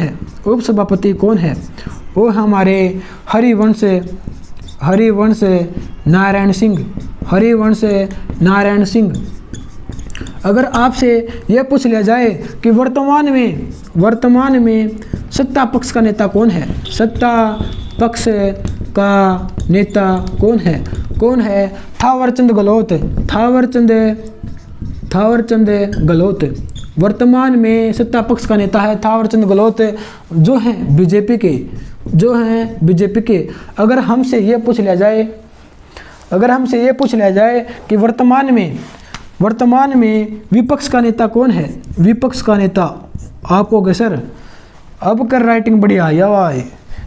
है? वो हमारे हरिवंश नारायण सिंह। अगर आपसे यह पूछ लिया जाए कि वर्तमान में सत्ता पक्ष का नेता कौन है? कौन है? थावरचंद गहलोत। वर्तमान में सत्ता पक्ष का नेता है थावरचंद गहलोत, जो हैं बीजेपी के। अगर हमसे ये पूछ लिया जाए कि वर्तमान में विपक्ष का नेता कौन है? विपक्ष का नेता आपको सर अब कर राइटिंग बढ़िया आई वाह।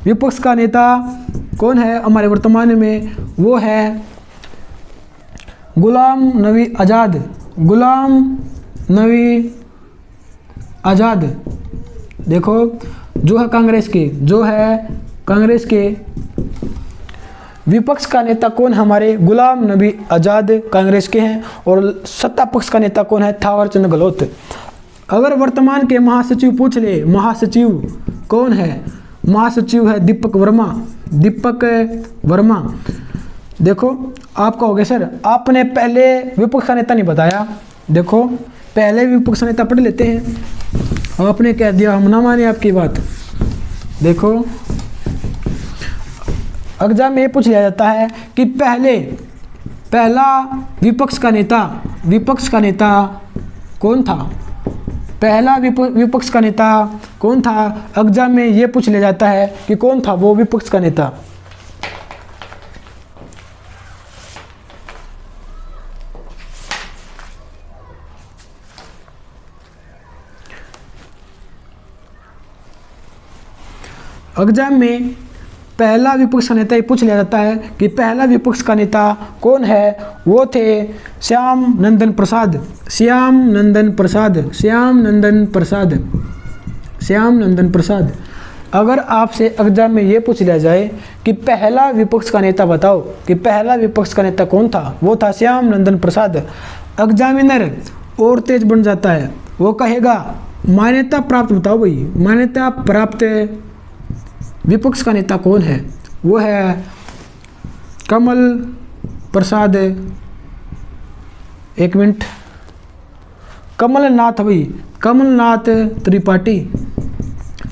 विपक्ष का नेता कौन है हमारे वर्तमान में? वो है गुलाम नबी आज़ाद। गुलाम नबी आज़ाद देखो जो है कांग्रेस के विपक्ष का नेता कौन है हमारे? गुलाम नबी आज़ाद कांग्रेस के हैं। और सत्ता पक्ष का नेता कौन है? थावर चंद गहलोत। अगर वर्तमान के महासचिव पूछ ले, महासचिव कौन है? महासचिव है दीपक वर्मा। देखो आपका हो गया सर, आपने पहले विपक्ष का नेता नहीं बताया। देखो पहले विपक्ष का नेता पढ़ लेते हैं, आपने कह दिया हम ना माने आपकी बात। देखो एग्जाम में ये पूछ लिया जाता है कि पहला विपक्ष का नेता कौन था? पहला विपक्ष का नेता कौन था? एग्जाम में ये पूछ लिया जाता है कि कौन था वो विपक्ष का नेता। एग्जाम में पहला विपक्ष का नेता ये पूछ लिया जाता है कि पहला विपक्ष का नेता कौन है? वो थे श्याम नंदन प्रसाद। अगर आपसे एग्जाम में ये पूछ लिया जाए कि पहला विपक्ष का नेता बताओ कि पहला विपक्ष का नेता कौन था? वो था श्याम नंदन प्रसाद। एग्जामिनर और तेज बन जाता है, वो कहेगा मान्यता प्राप्त बताओ भाई, मान्यता प्राप्त विपक्ष का नेता कौन है? वो है कमल प्रसाद, एक मिनट, कमलनाथ भाई, कमलनाथ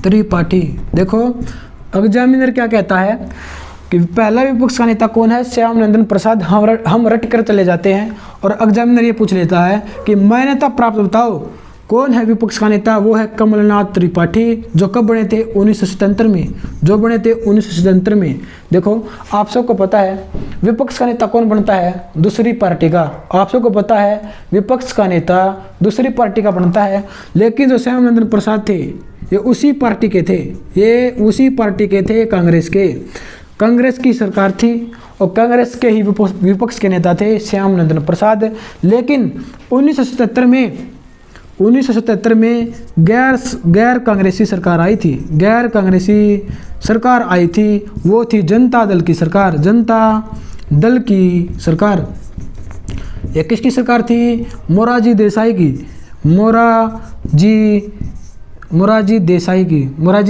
त्रिपाठी। देखो एग्जामिनर क्या कहता है कि पहला विपक्ष का नेता कौन है? श्याम नंदन प्रसाद। हम रट कर चले जाते हैं और एग्जामिनर ये पूछ लेता है कि मान्यता प्राप्त बताओ कौन है विपक्ष का नेता? वो है कमलनाथ त्रिपाठी, जो कब बने थे? 1977 में। देखो आप सबको पता है विपक्ष का नेता कौन बनता है? दूसरी पार्टी का। आप सबको पता है विपक्ष का नेता दूसरी पार्टी का बनता है। लेकिन जो श्याम नंदन प्रसाद थे ये उसी पार्टी के थे, कांग्रेस की सरकार थी और कांग्रेस के ही विपक्ष के नेता थे श्याम नंदन प्रसाद। लेकिन 1977 में गैर कांग्रेसी सरकार आई थी। वो थी जनता दल की सरकार। ये किसकी सरकार थी? मोरारजी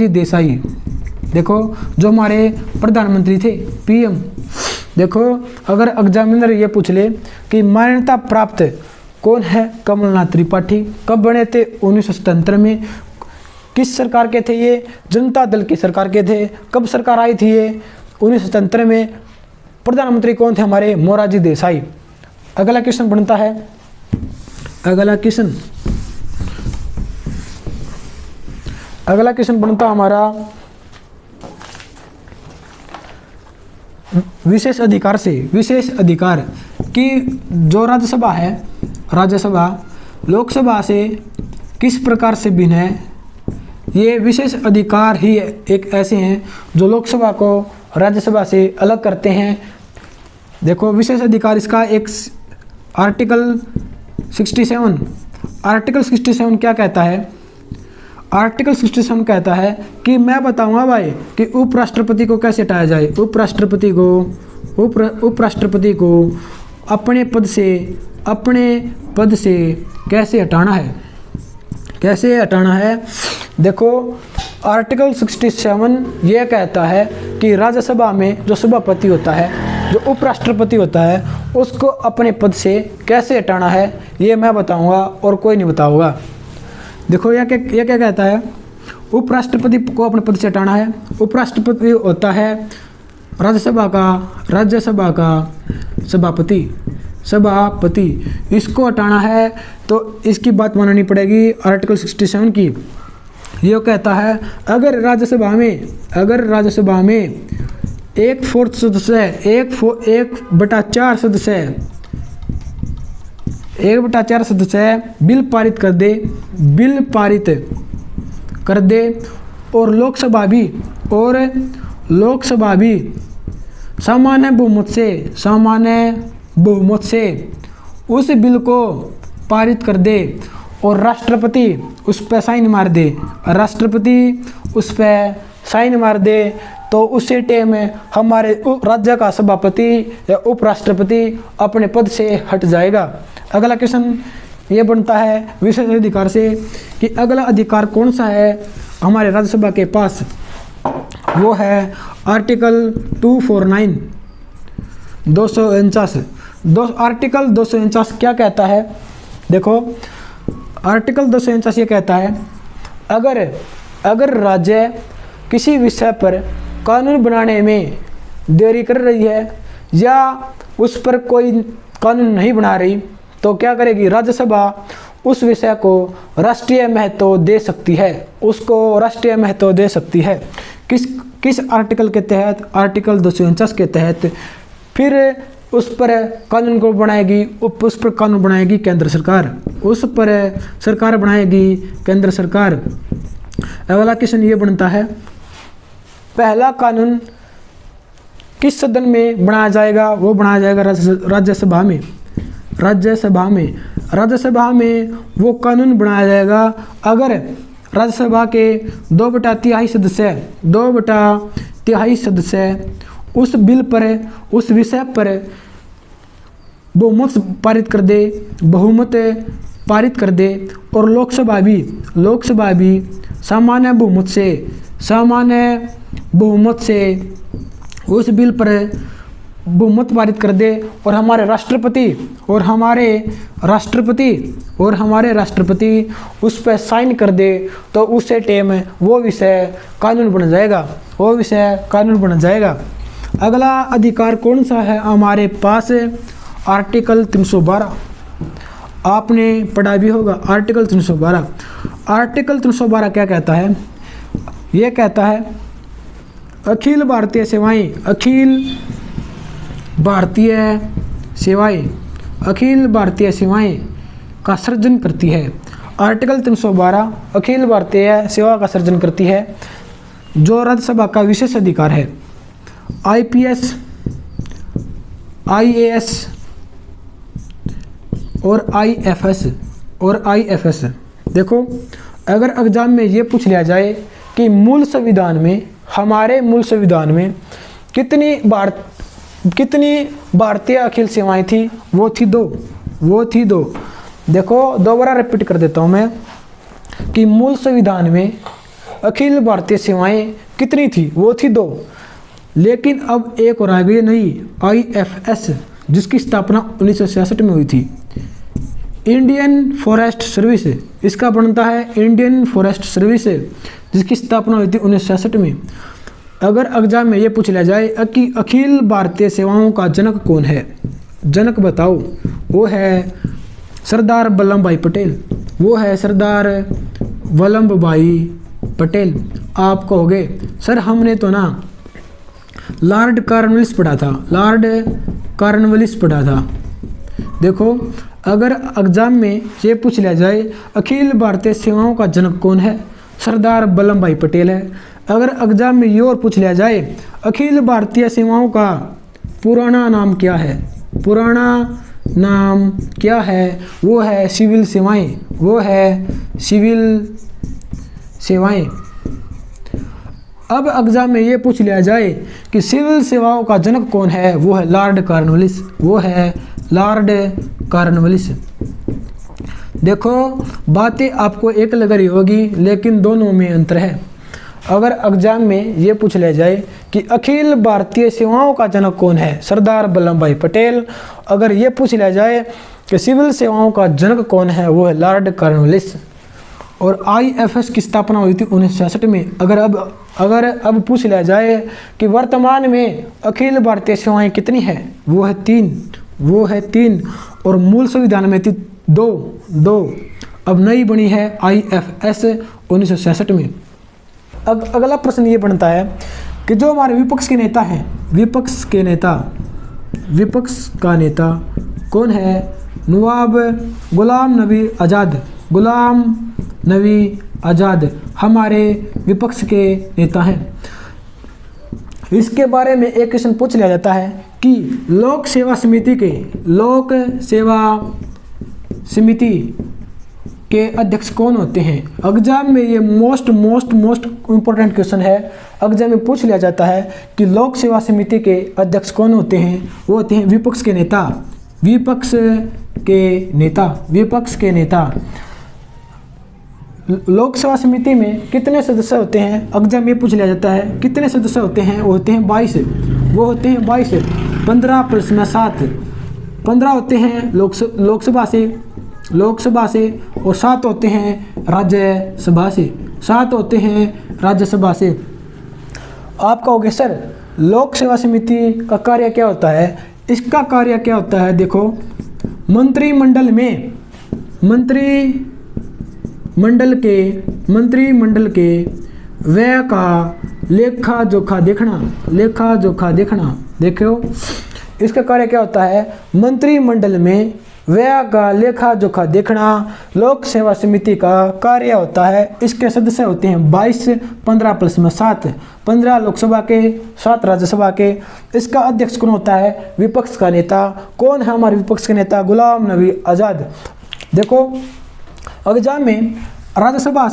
देसाई। देखो जो हमारे प्रधानमंत्री थे, पीएम। देखो अगर एग्जामिनर ये पूछ ले कि मान्यता प्राप्त कौन है? कमलनाथ त्रिपाठी। कब बने थे? 1977 में। किस सरकार के थे ये? जनता दल की सरकार के थे। कब सरकार आई थी ये? 1977 में। प्रधानमंत्री कौन थे हमारे? मोरारजी देसाई। अगला क्वेश्चन बनता है, अगला क्वेश्चन बनता हमारा विशेष अधिकार की जो राज्यसभा लोकसभा से किस प्रकार से भिन्न है? ये विशेष अधिकार ही एक ऐसे हैं जो लोकसभा को राज्यसभा से अलग करते हैं। देखो विशेष अधिकार इसका एक आर्टिकल 67 क्या कहता है? आर्टिकल 67 कहता है कि मैं बताऊंगा भाई कि उपराष्ट्रपति को कैसे हटाया जाए। उपराष्ट्रपति को अपने पद से कैसे हटाना है। देखो आर्टिकल 67 ये कहता है कि राज्यसभा में जो सभापति होता है, जो उपराष्ट्रपति होता है, उसको अपने पद से कैसे हटाना है ये मैं बताऊंगा और कोई नहीं बताऊंगा। देखो ये क्या कहता है? उपराष्ट्रपति को अपने पद से हटाना है। उपराष्ट्रपति होता है राज्यसभा का सभापति। इसको हटाना है तो इसकी बात माननी पड़ेगी आर्टिकल 67 की। ये कहता है अगर राज्यसभा में 1/4 सदस्य 1/4 सदस्य बिल पारित कर दे और लोकसभा भी सामान्य बहुमत से उस बिल को पारित कर दे और राष्ट्रपति उस पर साइन मार दे, तो उसी टाइम हमारे राज्य का सभापति या उपराष्ट्रपति अपने पद से हट जाएगा। अगला क्वेश्चन ये बनता है विशेष अधिकार से कि अगला अधिकार कौन सा है हमारे राज्यसभा के पास। वो है आर्टिकल 249 249। आर्टिकल 249 क्या कहता है? देखो, आर्टिकल 249 ये कहता है अगर राज्य किसी विषय पर कानून बनाने में देरी कर रही है या उस पर कोई कानून नहीं बना रही, तो क्या करेगी? राज्यसभा उस विषय को राष्ट्रीय महत्व दे सकती है। किस आर्टिकल के तहत? आर्टिकल 249 के तहत। फिर उस पर कानून को बनाएगी, उस पर कानून बनाएगी केंद्र सरकार, उस पर सरकार बनाएगी केंद्र सरकार। अगला क्वेश्चन ये बनता है पहला कानून किस सदन में बनाया जाएगा? वो बनाया जाएगा राज्यसभा में। राज्यसभा में वो कानून बनाया जाएगा अगर राज्यसभा के 2/3 सदस्य उस बिल पर, उस विषय पर बहुमत पारित कर दे और लोकसभा भी सामान्य बहुमत से उस बिल पर बहुमत पारित कर दे और हमारे राष्ट्रपति उस पर साइन कर दे, तो उस टाइम वो विषय कानून बन जाएगा। अगला अधिकार कौन सा है हमारे पास? आर्टिकल 312। आपने पढ़ा भी होगा आर्टिकल 312। आर्टिकल 312 क्या कहता है? ये कहता है अखिल भारतीय सेवाएं का सृजन करती है। आर्टिकल 312 अखिल भारतीय सेवा का सृजन करती है, जो राज्यसभा का विशेष अधिकार है। IPS, IAS और IFS। देखो, अगर एग्जाम में ये पूछ लिया जाए कि हमारे मूल संविधान में कितनी भारतीय अखिल सेवाएं थी? वो थी दो। देखो, दोबारा रिपीट कर देता हूँ मैं कि मूल संविधान में अखिल भारतीय सेवाएं कितनी थी? वो थी 2। लेकिन अब एक और आ गई नई IFS, जिसकी स्थापना 1966 में हुई थी। इंडियन फॉरेस्ट सर्विस, इसका बनता है इंडियन फॉरेस्ट सर्विस, जिसकी स्थापना हुई थी 1966 में। अगर एग्जाम में ये पूछ लिया जाए कि अखिल भारतीय सेवाओं का जनक कौन है? जनक बताओ। वो है सरदार वल्लभ भाई पटेल। आप कहोगे सर हमने तो ना लॉर्ड कॉर्नवालिस पढ़ा था। देखो, अगर एग्जाम में ये पूछ लिया जाए अखिल भारतीय सेवाओं का जनक कौन है? सरदार वल्लभ भाई पटेल है। अगर एग्जाम में ये और पूछ लिया जाए अखिल भारतीय सेवाओं का पुराना नाम क्या है? वो है सिविल सेवाएं। अब एग्जाम में ये पूछ लिया जाए कि सिविल सेवाओं का जनक कौन है? वो है लॉर्ड कॉर्नवालिस। देखो, बातें आपको एक लग रही होगी, लेकिन दोनों में अंतर है। अगर एग्जाम में ये पूछ लिया जाए कि अखिल भारतीय सेवाओं का जनक कौन है? सरदार वल्लभ भाई पटेल। अगर ये पूछ लिया जाए कि सिविल सेवाओं का जनक कौन है? वो है लॉर्ड कॉर्नवालिस। और IFS की स्थापना हुई थी 1966 में। अगर अब पूछ लिया जाए कि वर्तमान में अखिल भारतीय सेवाएं कितनी है? वो है 3 और मूल संविधान में थी 2। अब नई बनी है IFS 1966 में। अब अगला प्रश्न ये बनता है कि जो हमारे विपक्ष का नेता कौन है? नवाब गुलाम नबी आज़ाद हमारे विपक्ष के नेता हैं। इसके बारे में एक क्वेश्चन पूछ लिया जाता है कि लोक सेवा समिति के अध्यक्ष कौन होते हैं। एग्जाम में ये मोस्ट इम्पोर्टेंट क्वेश्चन है। एग्जाम में पूछ लिया जाता है कि लोक सेवा समिति के अध्यक्ष कौन होते हैं। वो होते हैं विपक्ष के नेता। लोक सेवा समिति में कितने सदस्य होते हैं। एग्जाम में पूछ लिया जाता है कितने सदस्य होते हैं। वो होते हैं 22। 15 प्लस में 7, 15 होते हैं लोकसभा से और 7 होते हैं राज्यसभा से। आप कहोगे सर लोक सेवा समिति का कार्य क्या होता है। इसका कार्य क्या होता है, देखो मंत्रिमंडल के व्यय का लेखा जोखा देखना। देखो इसका कार्य क्या होता है, मंत्रिमंडल में व्यय का लेखा जोखा देखना लोक सेवा समिति का कार्य होता है। इसके सदस्य होते हैं 22, 15 प्लस में 7, 15 लोकसभा के, 7 राज्यसभा के। इसका अध्यक्ष कौन होता है, विपक्ष का नेता। कौन है हमारे विपक्ष के नेता, गुलाम नबी आज़ाद। देखो एग्जाम में राज्यसभा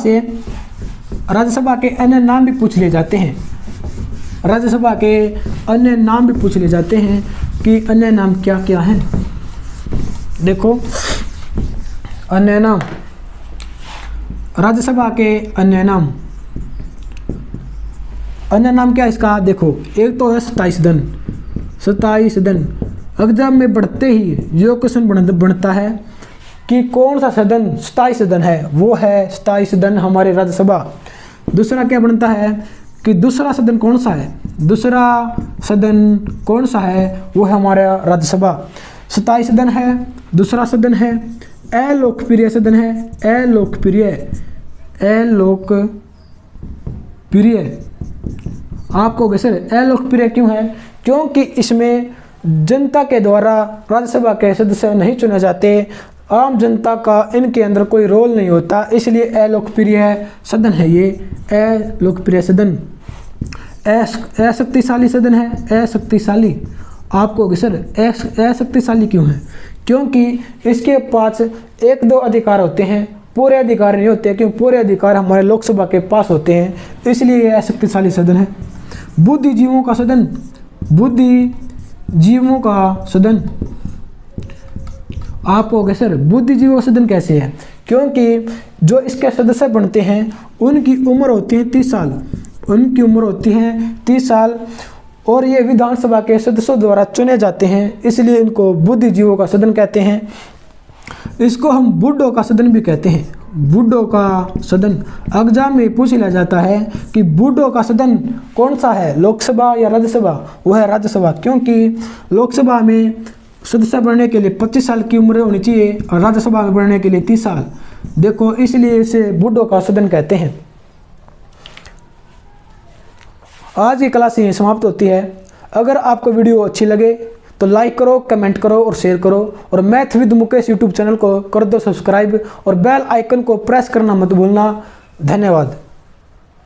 के अन्य नाम भी पूछ लिए जाते हैं। कि अन्य नाम क्या क्या हैं। देखो अन्य नाम, राज्यसभा के अन्य नाम क्या है इसका, देखो एक तो है 27 दन। एग्जाम में बढ़ते ही जो क्वेश्चन बनता है कि कौन सा सदन 27 सदन है, वो है 27 सदन हमारे राज्यसभा। दूसरा क्या बनता है कि दूसरा सदन कौन सा है, वो है हमारा राज्यसभा। 27 सदन है। दूसरा सदन है अलोकप्रिय सदन है। आप कहोगे सर अलोकप्रिय क्यों है, क्योंकि इसमें जनता के द्वारा राज्यसभा के सदस्य नहीं चुने जाते। आम जनता का इनके अंदर कोई रोल नहीं होता, इसलिए अलोकप्रिय सदन है ये। अलोकप्रिय सदन। अशक्तिशाली सदन है। अशक्तिशाली। आप कहोगे सर अशक्तिशाली क्यों है, क्योंकि इसके पास 1-2 अधिकार होते हैं, पूरे अधिकार नहीं होते, क्योंकि पूरे अधिकार हमारे लोकसभा के पास होते हैं, इसलिए यह अशक्तिशाली सदन है। बुद्धिजीवों का सदन। आप कहोगे सर बुद्धिजीवों का सदन कैसे है, क्योंकि जो इसके सदस्य बनते हैं उनकी उम्र होती है 30 साल। और ये विधानसभा के सदस्यों द्वारा चुने जाते हैं, इसलिए इनको बुद्धिजीवों का सदन कहते हैं। इसको हम बूढ़ों का सदन भी कहते हैं। एग्जाम में पूछ लिया जाता है कि बूढ़ों का सदन कौन सा है, लोकसभा या राज्यसभा। वो है राज्यसभा, क्योंकि लोकसभा में सदस्य बनने के लिए 25 साल की उम्र होनी चाहिए और राज्यसभा में बनने के लिए 30 साल। देखो इसलिए इसे बूढ़ों का सदन कहते हैं। आज की क्लास यहीं समाप्त होती है। अगर आपको वीडियो अच्छी लगे तो लाइक करो, कमेंट करो और शेयर करो। और math with Mukesh YouTube channel को कर दो सब्सक्राइब और बेल आइकन को प्रेस करना मत भूलना। धन्यवाद।